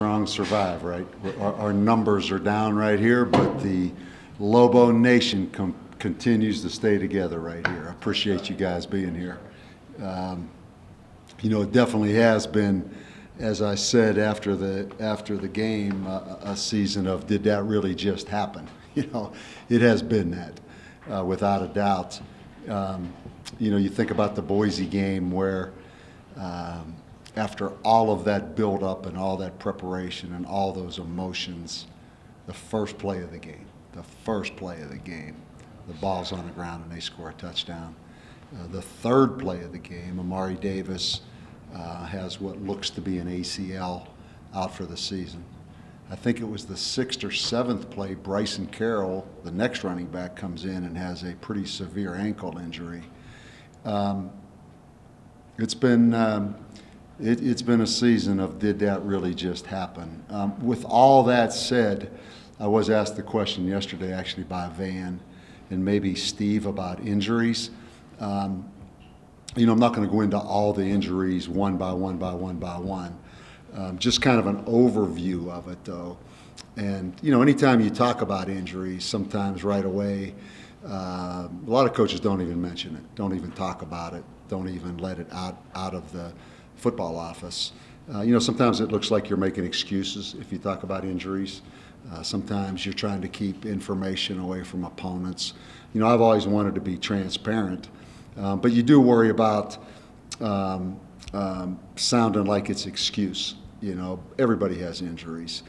Strong survive, right? Our numbers are down right here, but the Lobo Nation continues to stay together right here. I appreciate you guys being here. It definitely has been, as I said after the game, a season of did that really just happen? It has been that, without a doubt. You think about the Boise game where. After all of that build-up and all that preparation and all those emotions, the first play of the game, the ball's on the ground and they score a touchdown. The third play of the game, Amari Davis has what looks to be an ACL out for the season. I think it was the sixth or seventh play, Bryson Carroll, the next running back, comes in and has a pretty severe ankle injury. It's been a season of did that really just happen? With all that said, I was asked the question yesterday actually by Van and maybe Steve about injuries. I'm not going to go into all the injuries one by one. Just kind of an overview of it though. And, anytime you talk about injuries, sometimes right away, a lot of coaches don't even mention it, don't even talk about it, don't even let it out of the football office. Sometimes it looks like you're making excuses if you talk about injuries. Sometimes you're trying to keep information away from opponents. I've always wanted to be transparent, but you do worry about sounding like it's excuse. Everybody has injuries.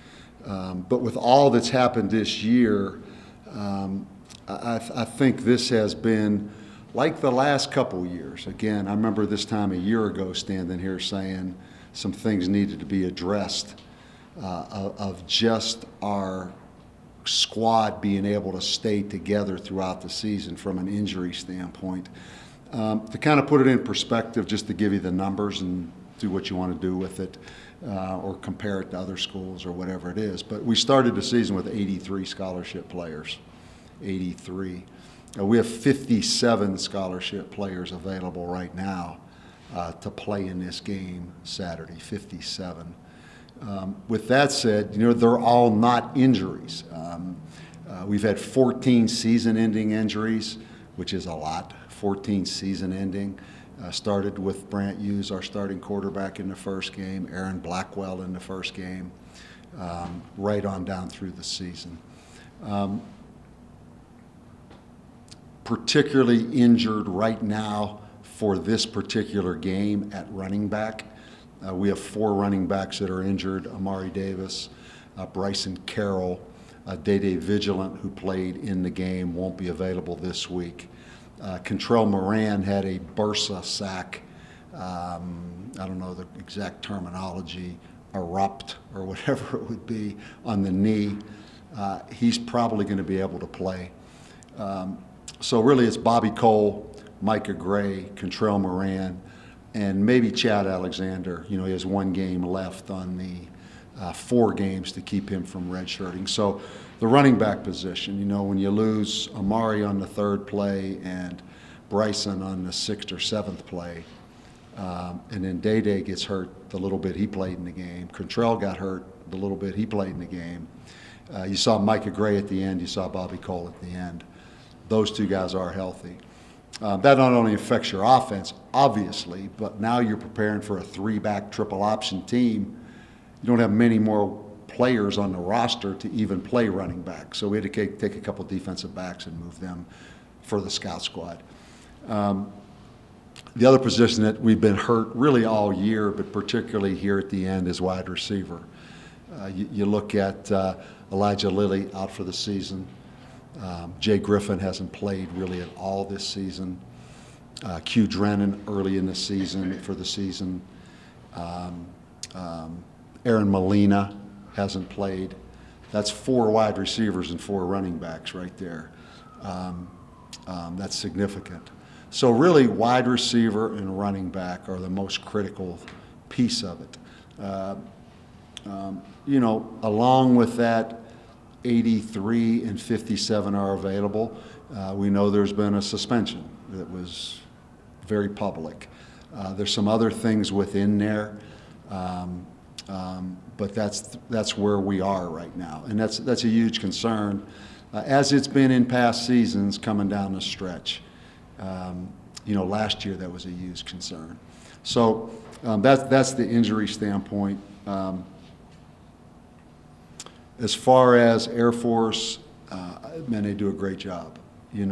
But with all that's happened this year, I think this has been like the last couple years. Again, I remember this time a year ago standing here saying some things needed to be addressed of just our squad being able to stay together throughout the season from an injury standpoint. To kind of put it in perspective, just to give you the numbers and do what you want to do with it, or compare it to other schools or whatever it is. But we started the season with 83 scholarship players, 83. We have 57 scholarship players available right now to play in this game Saturday, 57. With that said, they're all not injuries. We've had 14 season-ending injuries, which is a lot, 14 season-ending. Started with Brant Hughes, our starting quarterback, in the first game, Aaron Blackwell in the first game, right on down through the season. Particularly injured right now for this particular game at running back. We have 4 running backs that are injured: Amari Davis, Bryson Carroll, Day Vigilant, who played in the game, won't be available this week. Contrell Moran had a bursa sac, I don't know the exact terminology, erupt or whatever it would be, on the knee. He's probably going to be able to play. So really it's Bobby Cole, Micah Gray, Contrell Moran, and maybe Chad Alexander. He has 1 game left on the 4 games to keep him from redshirting. So the running back position, when you lose Amari on the 3rd play and Bryson on the 6th or 7th play, and then Day gets hurt the little bit he played in the game. Contrell got hurt the little bit he played in the game. You saw Micah Gray at the end, you saw Bobby Cole at the end. Those 2 guys are healthy. That not only affects your offense, obviously, but now you're preparing for a 3-back triple option team. You don't have many more players on the roster to even play running back. So we had to take a couple defensive backs and move them for the scout squad. The other position that we've been hurt really all year, but particularly here at the end, is wide receiver. You look at Elijah Lilly out for the season. Jay Griffin hasn't played really at all this season. Q Drennan early in the season for the season. Aaron Molina hasn't played. That's 4 wide receivers and 4 running backs right there. That's significant. So really, wide receiver and running back are the most critical piece of it. Along with that, 83 and 57 are available. We know there's been a suspension that was very public. There's some other things within there. But that's where we are right now, and that's a huge concern, as it's been in past seasons coming down the stretch. Last year that was a huge concern. So that's the injury standpoint. As far as Airforce, man, they do a great job. They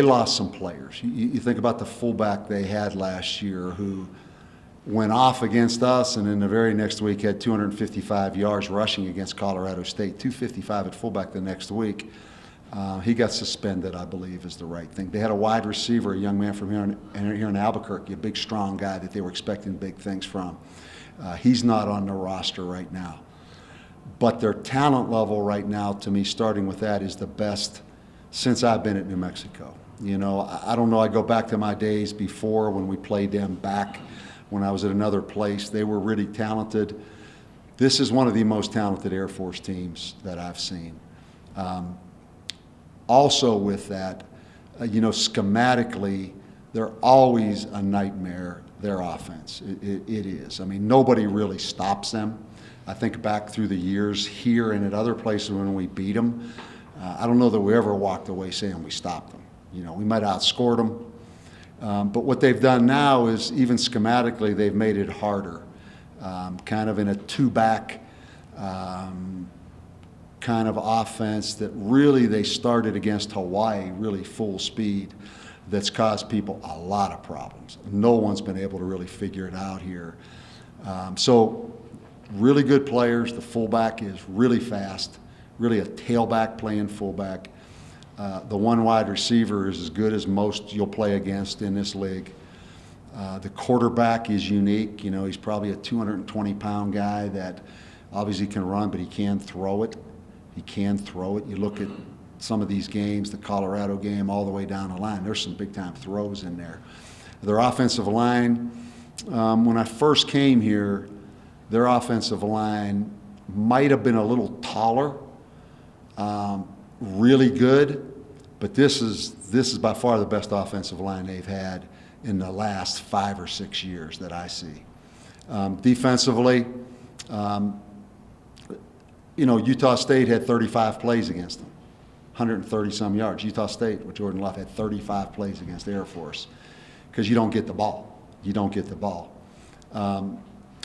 lost some players. You think about the fullback they had last year who went off against us, and then the very next week had 255 yards rushing against Colorado State, 255 at fullback the next week. He got suspended, I believe, is the right thing. They had a wide receiver, a young man from here in Albuquerque, a big, strong guy that they were expecting big things from. He's not on the roster right now. But their talent level right now, to me, starting with that, is the best since I've been at New Mexico. I don't know, I go back to my days before when we played them back when I was at another place. They were really talented. This is one of the most talented Air Force teams that I've seen. Also with that, schematically, they're always a nightmare, their offense. It is. I mean, nobody really stops them. I think back through the years here and at other places when we beat them, I don't know that we ever walked away saying we stopped them. We might have outscored them. But what they've done now is, even schematically, they've made it harder, kind of in a two-back kind of offense that really they started against Hawaii really full speed, that's caused people a lot of problems. No one's been able to really figure it out here. So really good players. The fullback is really fast, really a tailback playing fullback. The one wide receiver is as good as most you'll play against in this league. The quarterback is unique. He's probably a 220-pound guy that obviously can run, but he can throw it. You look at some of these games, the Colorado game, all the way down the line. There's some big-time throws in there. Their offensive line, when I first came here, their offensive line might have been a little taller, really good, but this is by far the best offensive line they've had in the last 5 or 6 years that I see. Defensively, Utah State had 35 plays against them, 130-some yards. Utah State with Jordan Love had 35 plays against Air Force because you don't get the ball.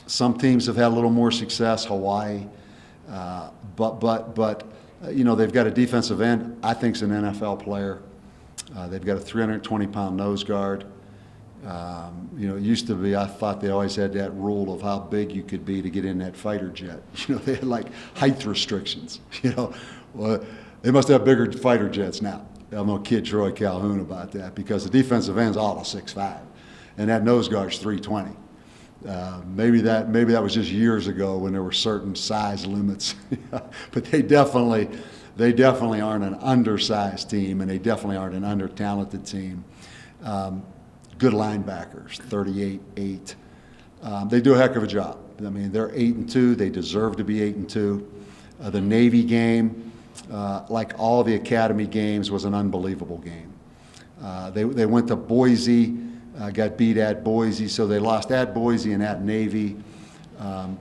Some teams have had a little more success, Hawaii, but they've got a defensive end I think is an NFL player. They've got a 320-pound nose guard. It used to be, I thought they always had that rule of how big you could be to get in that fighter jet. They had like height restrictions. Well, they must have bigger fighter jets now. I'm gonna kid Troy Calhoun about that because the defensive end's all of 6'5", and that nose guard's 320. Maybe that was just years ago when there were certain size limits, but they definitely aren't an undersized team, and they definitely aren't an under-talented team. Good linebackers, 38-8. They do a heck of a job. I mean, they're 8-2. They deserve to be 8-2. The Navy game, like all the Academy games, was an unbelievable game. They went to Boise, got beat at Boise, so they lost at Boise and at Navy.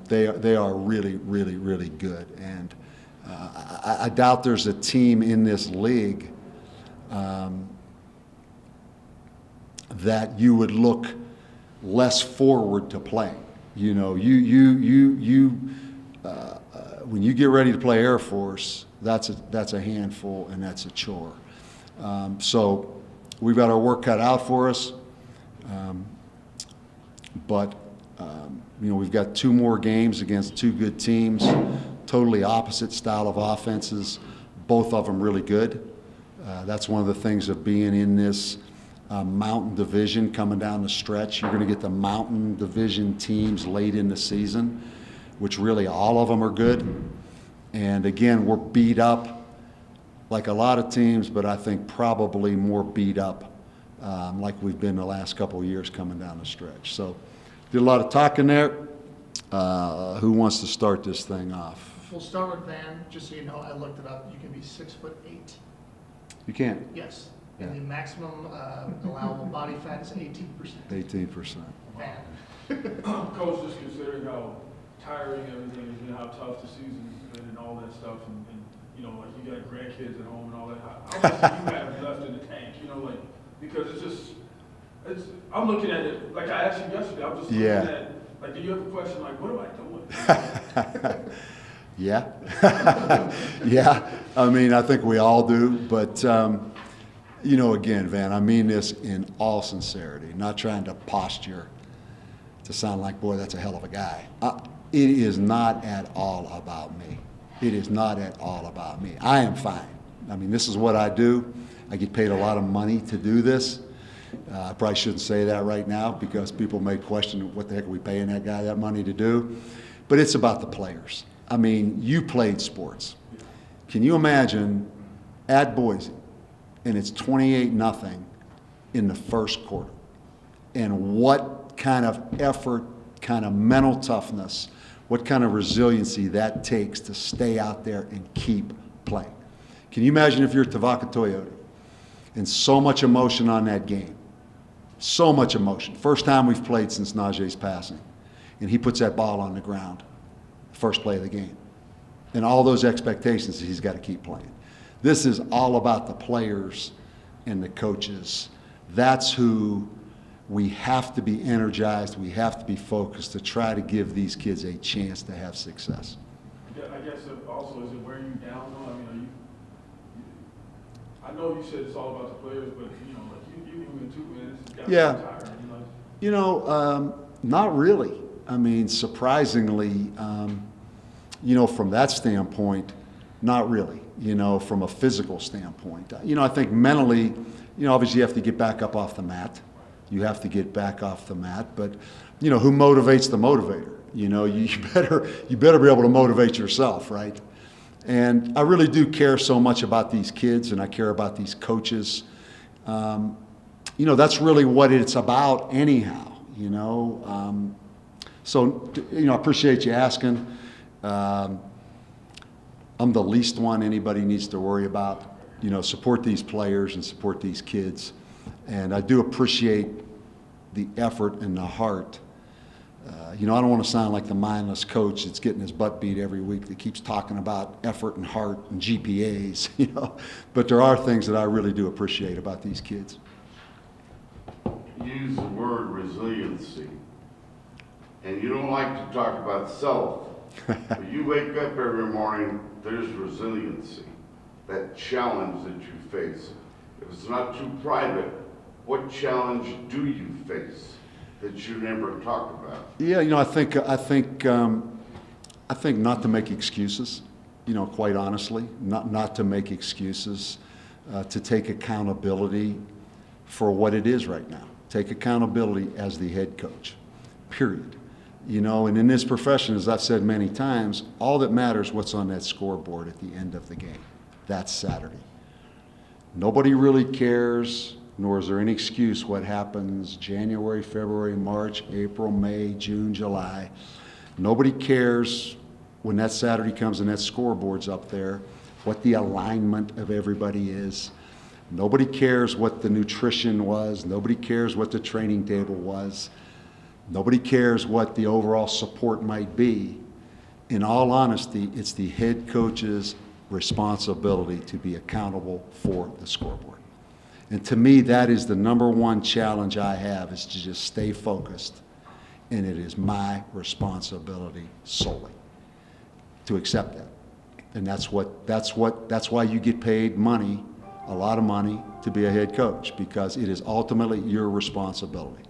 They are really, really, really good. And I doubt there's a team in this league that you would look less forward to playing. When you get ready to play Air Force, that's a handful and that's a chore. So we've got our work cut out for us. But we've got 2 more games against 2 good teams, totally opposite style of offenses, both of them really good. That's one of the things of being in this Mountain Division coming down the stretch. You're going to get the Mountain Division teams late in the season, which really all of them are good. And again, we're beat up like a lot of teams, but I think probably more beat up like we've been the last couple of years coming down the stretch. So did a lot of talking there. Who wants to start this thing off? We'll start with Van. Just so you know, I looked it up. You can be 6'8". You can? Yes. Yeah. And the maximum allowable body fat is 18%. 18%. Van. Coach, just considering how tiring everything has been, how tough the season's been and all that stuff, and you know, like you got grandkids at home and all that, how much do you have left in the tank, you know, like, because it's just, I'm looking at it, like I asked you yesterday, I'm just looking at, like, do you have a question, like, what am I doing? Yeah. Yeah. I mean, I think we all do, but, you know, again, Van, I mean this in all sincerity, not trying to posture to sound like, boy, that's a hell of a guy. It is not at all about me. It is not at all about me. I am fine. I mean, this is what I do. I get paid a lot of money to do this. I probably shouldn't say that right now because people may question what the heck are we paying that guy that money to do. But it's about the players. I mean, you played sports. Can you imagine at Boise, and it's 28-0 in the first quarter, and what kind of effort, kind of mental toughness, what kind of resiliency that takes to stay out there and keep playing? Can you imagine if you're Tavaka Toyota and so much emotion on that game? So much emotion. First time we've played since Najee's passing. And he puts that ball on the ground, first play of the game. And all those expectations, he's got to keep playing. This is all about the players and the coaches. That's who we have to be energized, we have to be focused to try to give these kids a chance to have success. Yeah, I guess also, is it wearing you down though? I mean, I know you said it's all about the players, but you know, like you human too, man. It's got to be tiring, you know? You know, not really. I mean, surprisingly, you know, from that standpoint, not really. You know, from a physical standpoint, you know, I think mentally, you know, obviously you have to get back up off the mat. You have to get back off the mat, but you know, who motivates the motivator? You know, you better be able to motivate yourself, right? And I really do care so much about these kids, and I care about these coaches. You know, that's really what it's about, anyhow. You know, so you know, I appreciate you asking. I'm the least one anybody needs to worry about. You know, support these players and support these kids. And I do appreciate the effort and the heart. You know, I don't want to sound like the mindless coach that's getting his butt beat every week that keeps talking about effort and heart and GPAs, you know. But there are things that I really do appreciate about these kids. You use the word resiliency, and you don't like to talk about self. But you wake up every morning, there's resiliency, that challenge that you face. If it's not too private, what challenge do you face that you never talk about? Yeah, you know, I think not to make excuses. You know, quite honestly, not to make excuses, to take accountability for what it is right now. Take accountability as the head coach. Period. You know, and in this profession, as I've said many times, all that matters is what's on that scoreboard at the end of the game. That's Saturday. Nobody really cares, nor is there any excuse what happens January, February, March, April, May, June, July. Nobody cares when that Saturday comes and that scoreboard's up there, what the alignment of everybody is. Nobody cares what the nutrition was. Nobody cares what the training table was. Nobody cares what the overall support might be. In all honesty, it's the head coach's responsibility to be accountable for the scoreboard. And to me, that is the number one challenge I have, is to just stay focused. And it is my responsibility solely to accept that. And that's why you get paid money, a lot of money, to be a head coach, because it is ultimately your responsibility.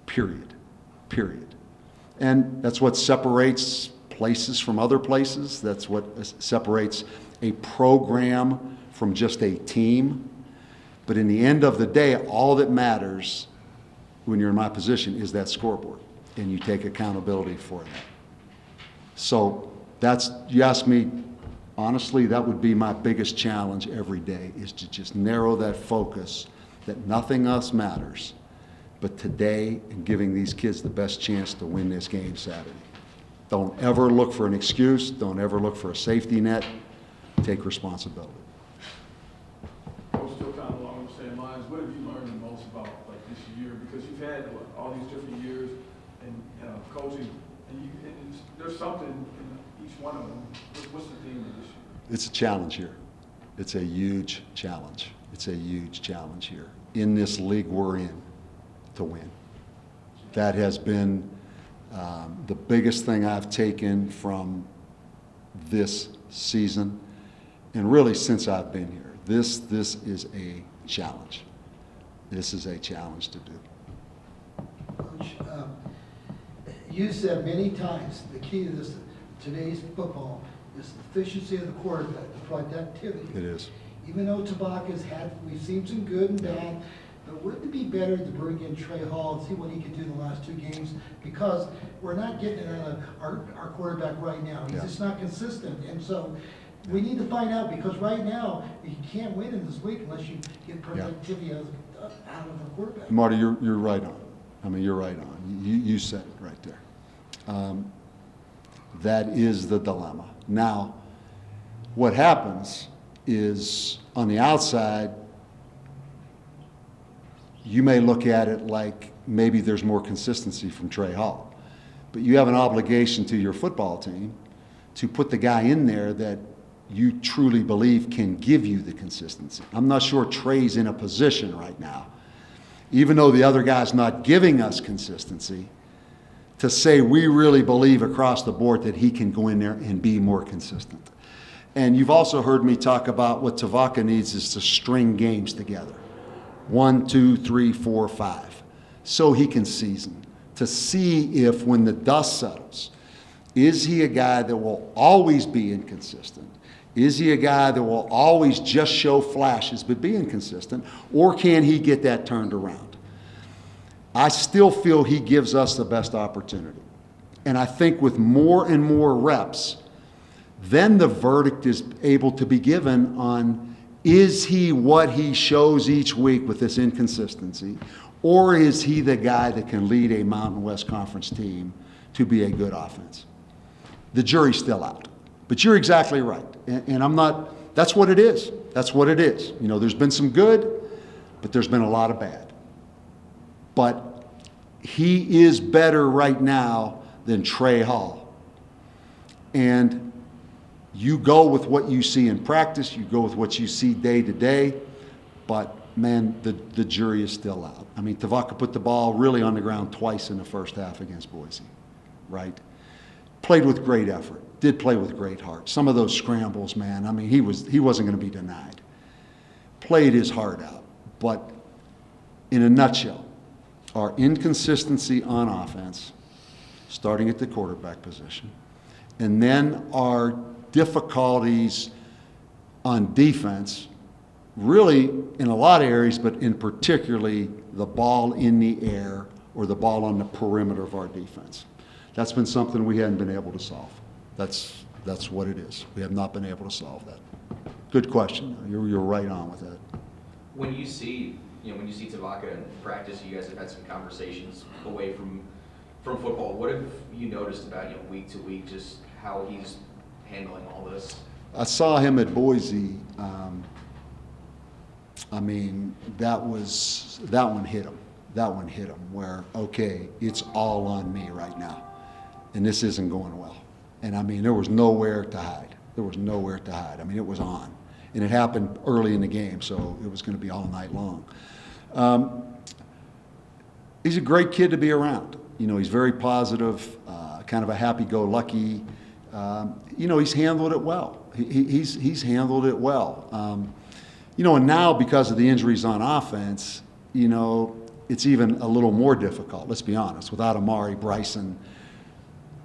Period. And that's what separates places from other places. That's what separates a program from just a team. But in the end of the day, all that matters when you're in my position is that scoreboard, and you take accountability for that. So you ask me, honestly, that would be my biggest challenge every day, is to just narrow that focus, that nothing else matters but today, and giving these kids the best chance to win this game Saturday. Don't ever look for an excuse. Don't ever look for a safety net. Take responsibility. Still kind of along the same lines, what have you learned the most about like this year? Because you've had all these different years, and coaching, and there's something in each one of them. What's the theme of this year? It's a challenge here. It's a huge challenge. It's a huge challenge here in this league we're in to win. That has been the biggest thing I've taken from this season, and really since I've been here. This is a challenge. This is a challenge to do. Coach, you said many times the key to today's football is the efficiency of the quarterback, the productivity. It is. Even though we've seen some good and bad, but wouldn't it be better to bring in Trey Hall and see what he can do in the last 2 games? Because we're not getting it out of our quarterback right now. He's just not consistent. And so we need to find out, because right now, you can't win in this league unless you get productivity out of the quarterback. Marty, you're right on. I mean, you're right on. You said it right there. That is the dilemma. Now, what happens is on the outside, you may look at it like maybe there's more consistency from Trey Hall, but you have an obligation to your football team to put the guy in there that you truly believe can give you the consistency. I'm not sure Trey's in a position right now, even though the other guy's not giving us consistency, to say we really believe across the board that he can go in there and be more consistent. And you've also heard me talk about what Tavaka needs is to string games together. 1, 2, 3, 4, 5. So he can season. To see if when the dust settles, is he a guy that will always be inconsistent? Is he a guy that will always just show flashes but be inconsistent? Or can he get that turned around? I still feel he gives us the best opportunity. And I think with more and more reps, then the verdict is able to be given on, is he what he shows each week with this inconsistency, or is he the guy that can lead a Mountain West Conference team to be a good offense? The jury's still out. But you're exactly right. And I'm not, that's what it is. That's what it is. You know, there's been some good, but there's been a lot of bad. But he is better right now than Trey Hall. And you go with what you see in practice, you go with what you see day to day, but man, the jury is still out. I mean, Tavaka put the ball really on the ground twice in the first half against Boise, right? Played with great effort, did play with great heart. Some of those scrambles, man, I mean, he wasn't going to be denied. Played his heart out. But in a nutshell, our inconsistency on offense, starting at the quarterback position, and then our difficulties on defense, really in a lot of areas, but in particularly the ball in the air or the ball on the perimeter of our defense. That's been something we hadn't been able to solve. That's what it is. We have not been able to solve that. Good question. You're right on with that. When you see Tavaka in practice, you guys have had some conversations away from football. What have you noticed about week to week, just how he's handling all this? I saw him at Boise. I mean, that one hit him. That one hit him where, okay, it's all on me right now. And this isn't going well. And I mean, there was nowhere to hide. There was nowhere to hide. I mean, it was on. And it happened early in the game, so it was going to be all night long. He's a great kid to be around. You know, he's very positive, kind of a happy-go-lucky. You know, he's handled it well. He's handled it well. You know, and now because of the injuries on offense, you know, it's even a little more difficult, let's be honest, without Amari, Bryson,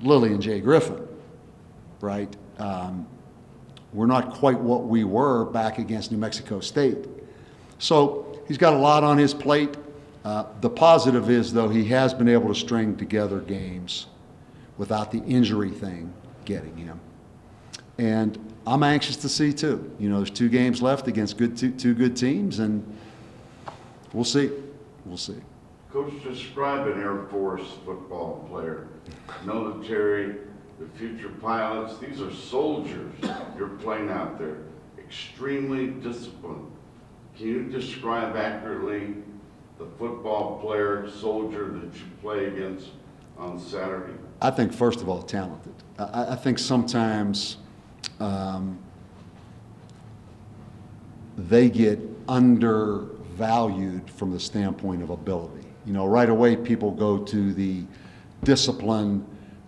Lilly, and Jay Griffin, right? We're not quite what we were back against New Mexico State. So he's got a lot on his plate. The positive is, though, he has been able to string together games without the injury thing getting him. And I'm anxious to see, too. You know, there's 2 games left against two good teams, and we'll see. We'll see. Coach, describe an Airforce football player. Military, the future pilots, these are soldiers you're playing out there. Extremely disciplined. Can you describe accurately the football player, soldier that you play against on Saturday? I think, first of all, talented. I think sometimes they get undervalued from the standpoint of ability. You know, right away people go to the discipline,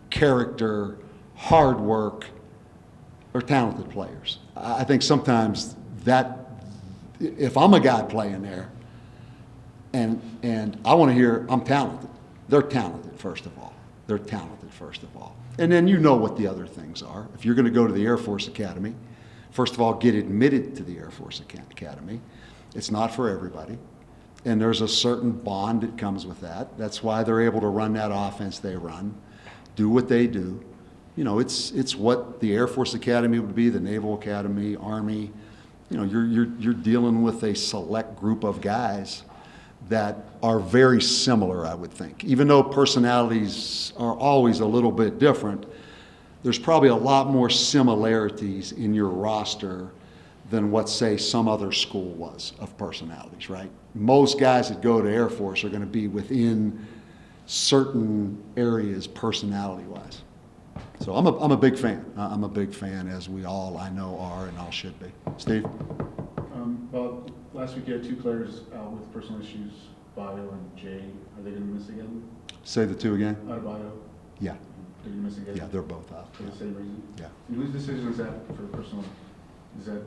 character, hard work, or talented players. I think sometimes that, if I'm a guy playing there and I want to hear I'm talented, they're talented, first of all. They're talented, first of all. And then you know what the other things are. If you're going to go to the Air Force Academy, first of all, get admitted to the Air Force Academy. It's not for everybody. And there's a certain bond that comes with that. That's why they're able to run that offense they run, do what they do. You know, it's what the Air Force Academy would be, the Naval Academy, Army. You know, you're dealing with a select group of guys that are very similar, I would think. Even though personalities are always a little bit different, there's probably a lot more similarities in your roster than what, say, some other school was of personalities, right? Most guys that go to Air Force are going to be within certain areas personality-wise. So I'm a big fan. I'm a big fan, as we all, I know, are and all should be. Steve? Well, last week you had two players out with personal issues, Bio and Jay. Are they going to miss again? Say the two again? Bio, Yeah. they're going to miss again? Yeah, they're both out. For the same reason? Yeah. And whose decision is that for personal? Is that,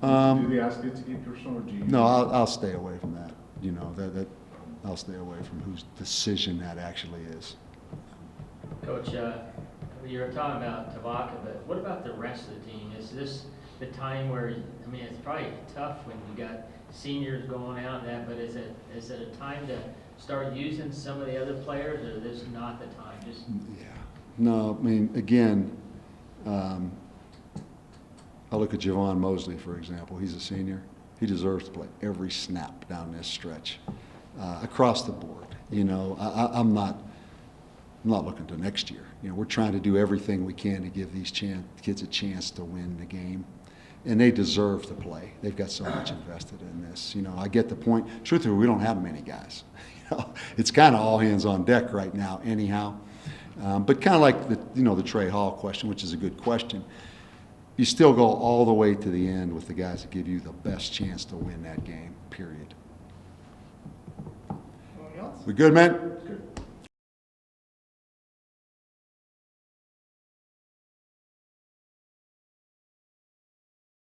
do they ask it to get personal, or do you? No, I'll stay away from that. You know, that I'll stay away from whose decision that actually is. Coach, you were talking about Tabaka, but what about the rest of the team? Is this the time where, I mean, it's probably tough when you got seniors going out and that, but is it a time to start using some of the other players, or is this not the time? Just Yeah. No, I mean, again, I look at Javon Mosley, for example. He's a senior. He deserves to play every snap down this stretch, across the board. You know, I'm not looking to next year. You know, we're trying to do everything we can to give these kids a chance to win the game, and they deserve to play. They've got so much invested in this. You know, I get the point. Truthfully, we don't have many guys. You know, it's kind of all hands on deck right now, anyhow. But kind of like the Trey Hall question, which is a good question. You still go all the way to the end with the guys that give you the best chance to win that game. Period. Anything else? We good, man? Good.